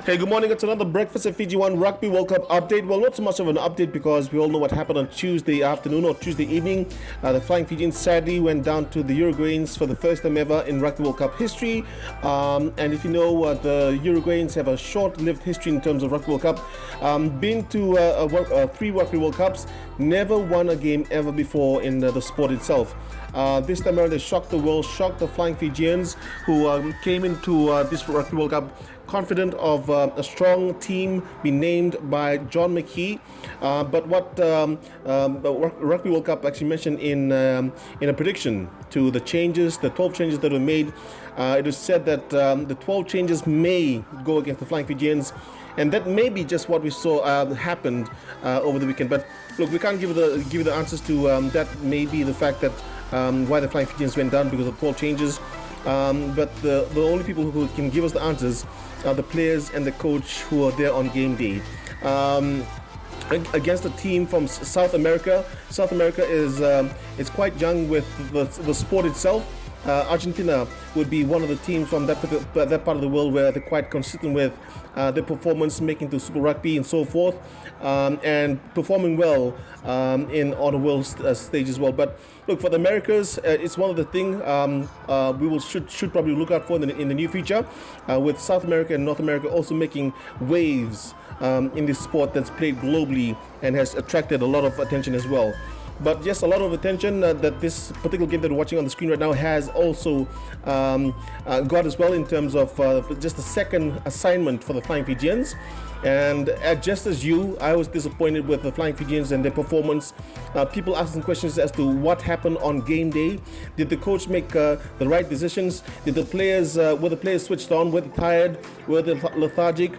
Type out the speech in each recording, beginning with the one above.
Hey, good morning. It's another Breakfast at Fiji One Rugby World Cup update. Well, not so much of an update because we all know what happened on Tuesday afternoon or Tuesday evening. The Flying Fijians sadly went down to the Uruguayans for the first time ever in Rugby World Cup history. And if you know, the Uruguayans have a short-lived history in terms of Rugby World Cup. Been to 3 Rugby World Cups, never won a game ever before in the sport itself. This time around, they shocked the world, shocked the Flying Fijians, who came into this Rugby World Cup confident of a strong team being named by John McKee. But what Rugby World Cup actually mentioned in a prediction to the changes, the 12 changes that were made, it was said that the 12 changes may go against the Flying Fijians. And that may be just what we saw happened over the weekend. But look, we can't give the answers to that. May be the fact that why the Flying Fijians went down because of 12 changes. But the only people who can give us the answers are the players and the coach who are there on game day. Against a team from South America. South America is quite young with the sport itself. Argentina would be one of the teams from that part of the world where they're quite consistent with their performance, making to Super Rugby and so forth, and performing well on a world stage as well. But look, for the Americas, it's one of the things we should probably look out for in the near future, with South America and North America also making waves in this sport that's played globally and has attracted a lot of attention as well. But yes, a lot of attention that this particular game that we're watching on the screen right now has also got as well, in terms of just the second assignment for the Flying Fijians. And just as you, I was disappointed with the Flying Fijians and their performance. People asking questions as to what happened on game day. Did the coach make the right decisions? Did the players were the players switched on? Were they tired? Were they lethargic?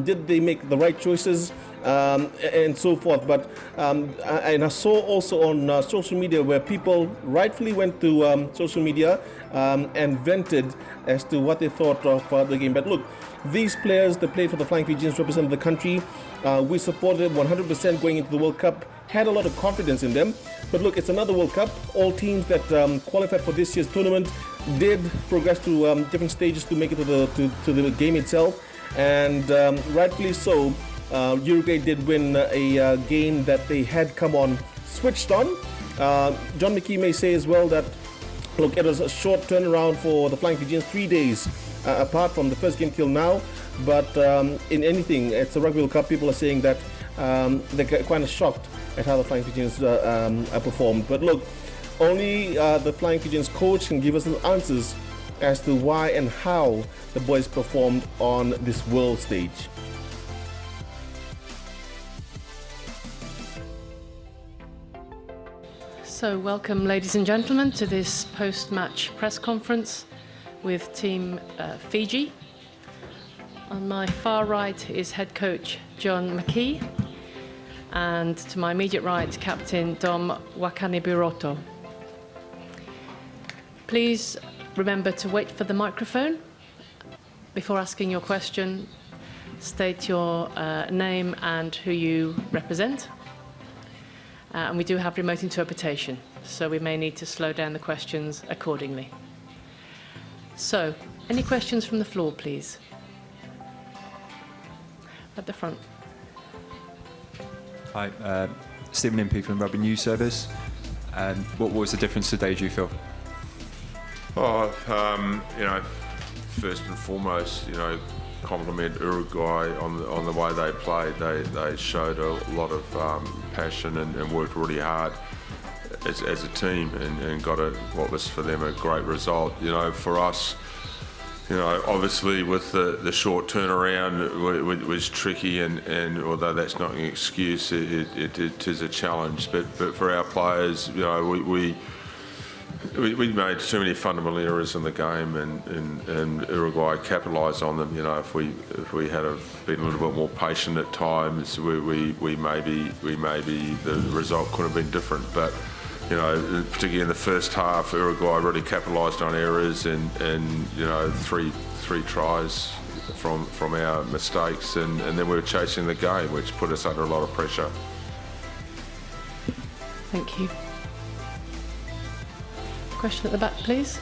Did they make the right choices? And so forth. But and I saw also on social media where people rightfully went to social media and vented as to what they thought of the game. But look, these players that played for the Flying Fijians represented the country. We supported them 100% going into the World Cup, had a lot of confidence in them. But look, it's another World Cup. All teams that qualified for this year's tournament did progress to different stages to make it to the game itself, and rightfully so. Uruguay did win a game that they had come on switched on. John McKee may say as well that, look, it was a short turnaround for the Flying Fijians, 3 days apart from the first game till now. But in anything, it's a Rugby World Cup. People are saying that they're kind of shocked at how the Flying Fijians performed. But look, only the Flying Fijians coach can give us the answers as to why and how the boys performed on this world stage. So welcome, ladies and gentlemen, to this post-match press conference with Team Fiji. On my far right is head coach John McKee, and to my immediate right, Captain Dom Wakanibiroto. Please remember to wait for the microphone. Before asking your question, state your name and who you represent. And we do have remote interpretation, so we may need to slow down the questions accordingly. So, any questions from the floor, please? At the front. Hi, Stephen Impey from Rugby News Service. What was the difference today, do you feel? First and foremost, compliment Uruguay on the way they played. They showed a lot of passion and worked really hard as a team and got what was for them a great result. For us, obviously with the short turnaround, it was tricky, and although that's not an excuse, it is a challenge. But for our players, we made too many fundamental errors in the game, and Uruguay capitalised on them. If we had been a little bit more patient at times, we maybe the result could have been different. But particularly in the first half, Uruguay really capitalised on errors, and three tries from our mistakes, and then we were chasing the game, which put us under a lot of pressure. Thank you. Question at the back, please.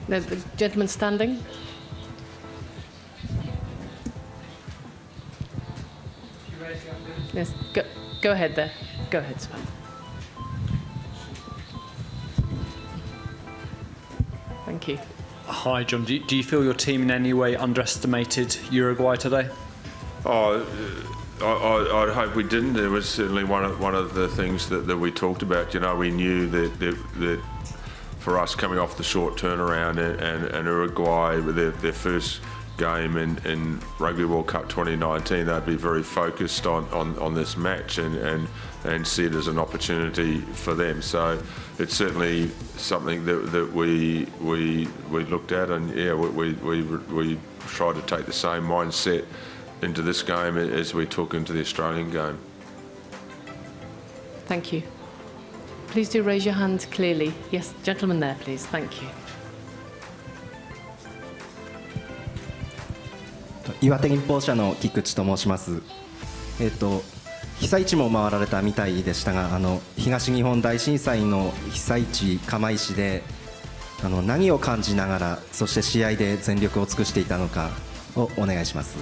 The gentleman standing. Yes, go ahead there. Go ahead, Sven. Thank you. Hi, John. Do you feel your team in any way underestimated Uruguay today? I'd hope we didn't. It was certainly one of the things that we talked about. You know, we knew that for us coming off the short turnaround and Uruguay with their first game in Rugby World Cup 2019, they'd be very focused on this match and see it as an opportunity for them. So it's certainly something that we looked at, and yeah, we tried to take the same mindset into this game as we took into the Australian game. Thank you. Please do raise your hand clearly. Yes, gentleman there, please. Thank you. 岩手日報社の菊池と申します。被災地も回られたみたいでしたが、東日本大震災の被災地釜石で何を感じながら、そして試合で全力を尽くしていたのかをお願いします。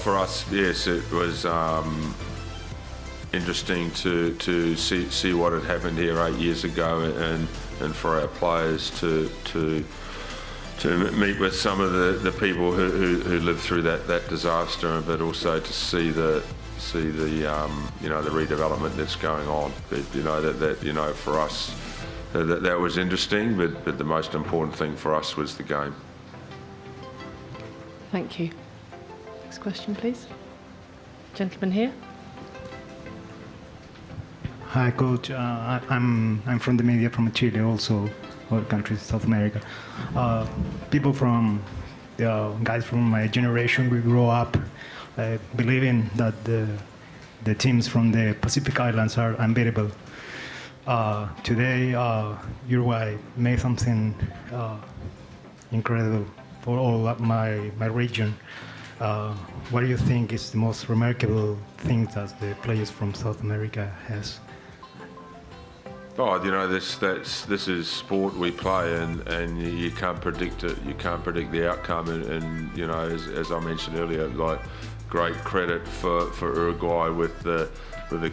For us, yes, it was interesting to see what had happened here 8 years ago, and for our players to meet with some of the people who lived through that disaster, but also to see the you know, the redevelopment that's going on. You know, that you know, for us that was interesting, but the most important thing for us was the game. Thank you. Next question, please. Gentleman here. Hi, Coach. I'm from the media from Chile, also other countries, South America. People from guys from my generation, we grew up believing that the teams from the Pacific Islands are unbeatable. Today, Uruguay made something incredible for all of my region. What do you think is the most remarkable thing that the players from South America has? Oh, you know, this is sport we play, and you can't predict it. You can't predict the outcome, and you know, as I mentioned earlier, like, great credit for Uruguay with the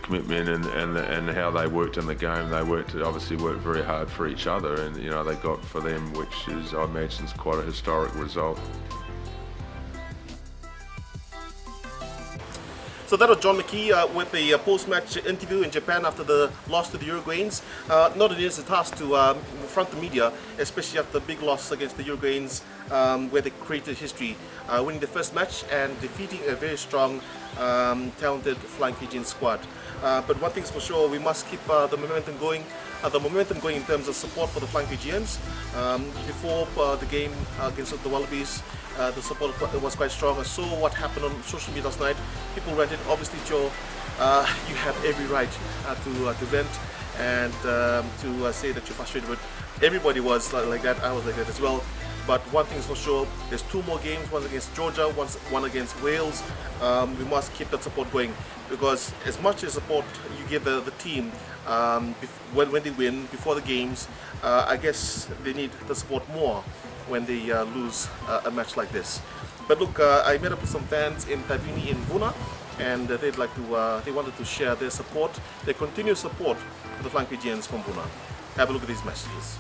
commitment and how they worked in the game. They obviously worked very hard for each other, and you know, they got for them, which is, I imagine, is quite a historic result. So that was John McKee with the post-match interview in Japan after the loss to the Uruguayans. Not an easy task to front the media, especially after the big loss against the Uruguayans, where they created history, winning the first match and defeating a very strong, talented Flying Fijian squad. But one thing's for sure, we must keep the momentum going. In terms of support for the Flying Fijians. Before the game against the Wallabies, the support was quite strong. I saw what happened on social media last night. People ranted. Obviously, Joe, you have every right to vent and to say that you're frustrated. But everybody was like that. I was like that as well. But one thing's for sure, there's 2 more games, one against Georgia, one against Wales. We must keep that support going, because as much as support you give the team when they win, before the games, I guess they need the support more when they lose a match like this. But look, I met up with some fans in Tabini in Vuna, and they wanted to share their support, their continued support for the Flying Fijians from Vuna. Have a look at these messages.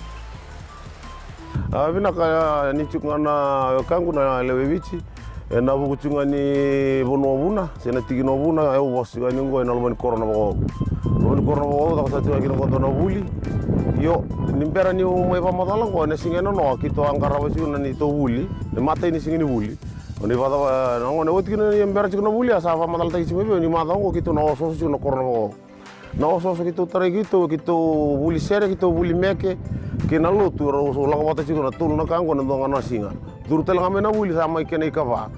Vina ka ni chungana kangu na lewevichi na bukuchunga ni bonobuna sena tigino buna eu wasiga ni ngo na lomani corona bo da kasati wa kino kondo na buli yo nimpera ni mo pa madala ngo ne singeno no kito angara wasi na ni to buli ne mata ni singini buli oni vada ngo ne wotkino ni mbera chikno buli asa pa madala tai chime ni mata ngo kito no so so no corona bo no so so kito tare kito buli sere kito buli meke kena lotu ro so langa mata chikno tu na kango na donga na singa duru telanga mena buli sama ikene ikava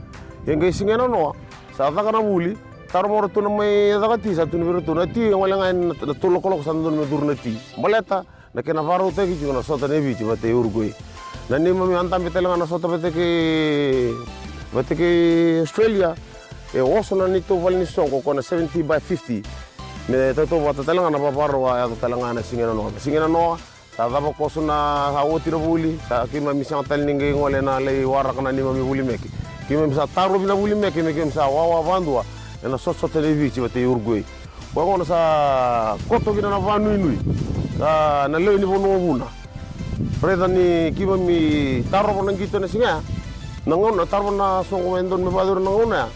yenga singeno no sa ta kana buli tarmor tu na mai daga ti sa tu ni tu na ti ngolanga na tu lokolo sa ndon me durna ti maleta na kena varu te ki na sota ne bichi bate Uruguay na ni mami anta betelanga na sota bate ke Australia e oso na nito valini songo kona 70 by 50 me tato wata talanga na paparo wa ya talanga na singena no sa dava koso na sa woti buli sa kima misang talninge ngole na lei warak na ni mami buli meki kima misa taro bina buli meki me kima sa wawa vandua na soso televici wate Uruguay wa kona sa koto gina na vanu inui sa na leo ni bono buna preda ni kima mi taro bona ngito na singa nangona taro na songo endon me badur nangona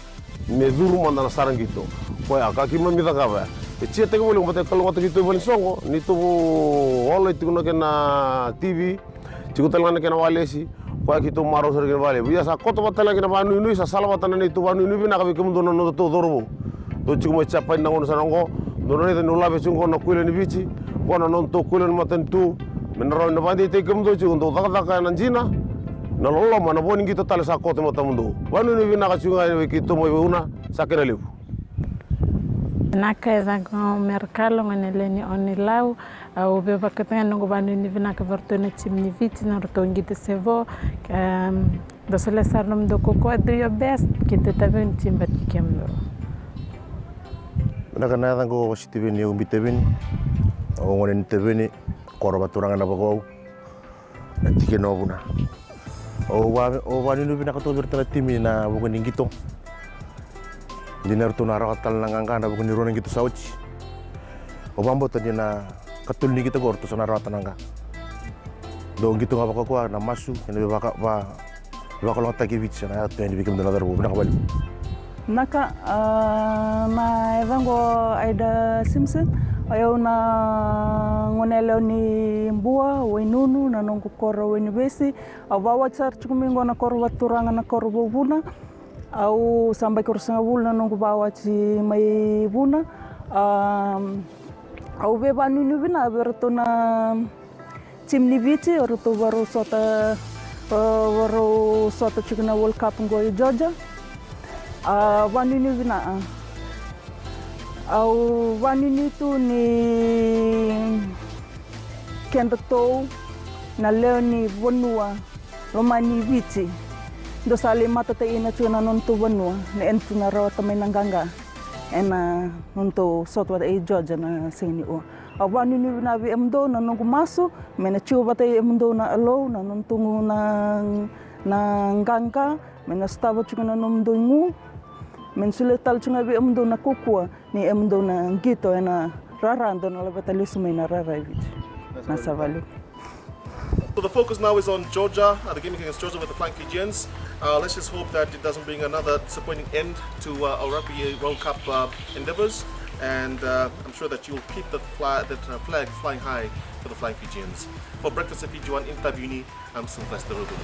me duru manda na sarang gitu ko ya ka kima mi da kaba e tia te bole ngate kalo ngate gitu bole songo ni to holo itu na kena TV tiku talana kena walesi ko ki to maro sar kena wale biasa koto batala kena banu inui sa salawatan ni to banu inui bina ka bikum dono no to dorbo to tiku me chapa nangono sanango dono ni no labe chungo na kuile ni bichi ko na non to kuile matan tu menero na bandi te kum do chungo to taka na jina na lolo mana boni kita tale sa koto mata mundo banu ni bina ka chunga ni ki to mo una sakena levu naka zango merkalo nganeleni onilau au beba katanga ngo banu ni vina ka vertone timni viti na rotongi de sevo da sole sarnom do koko do your best kita taven timbat kemdo naka na zango wasitibeni umbitebeni au ngone tebeni koroba turanga na bago na tikeno buna o banu ni vina ka to vertone timi na bugoni ngito dinar tu naro katal nangangka na bukan nirunan gitu sauci. Obambo tadi na katul ni kita gor tu sonaro tanangka. Dong gitu ngapa kuah na masu ini baka long taki bit sana tu yang dibikin dalam darbo benak balik. Naka na evango Aida Simpson ayo na ngonelo ni mbua wenunu na nongo koro wenibesi awawa char chukumingo na koro waturanga na koro bubuna au sampai kursa bulan nunggu bawa ci mai buna au beba nunu bina bertuna cimni bici orto baru sota cikna World Cup ngoi Georgia wanunu bina au wanunu tu ni kendato na leo ni bonua romani bici do sali mata te ina chuna nonto banua ne entu na ro tamay nanganga ena nonto sotwa e Georgia na sini o awani ni na bi emdo na nongo maso mena chuba te emdo na alo na nonto na nganga mena stavo chuna nomdo ngu men suletal chunga bi emdo na kokua ni emdo na ngito ena rarando na labatali sumena raravi na savali. So the focus now is on Georgia, the game against Georgia with the Flying Fijians. Let's just hope that it doesn't bring another disappointing end to our Rugby World Cup endeavours, and I'm sure that you'll keep that flag flying high for the Flying Fijians. For Breakfast at Fiji One in Tabuni, I'm Sylvester Ruben.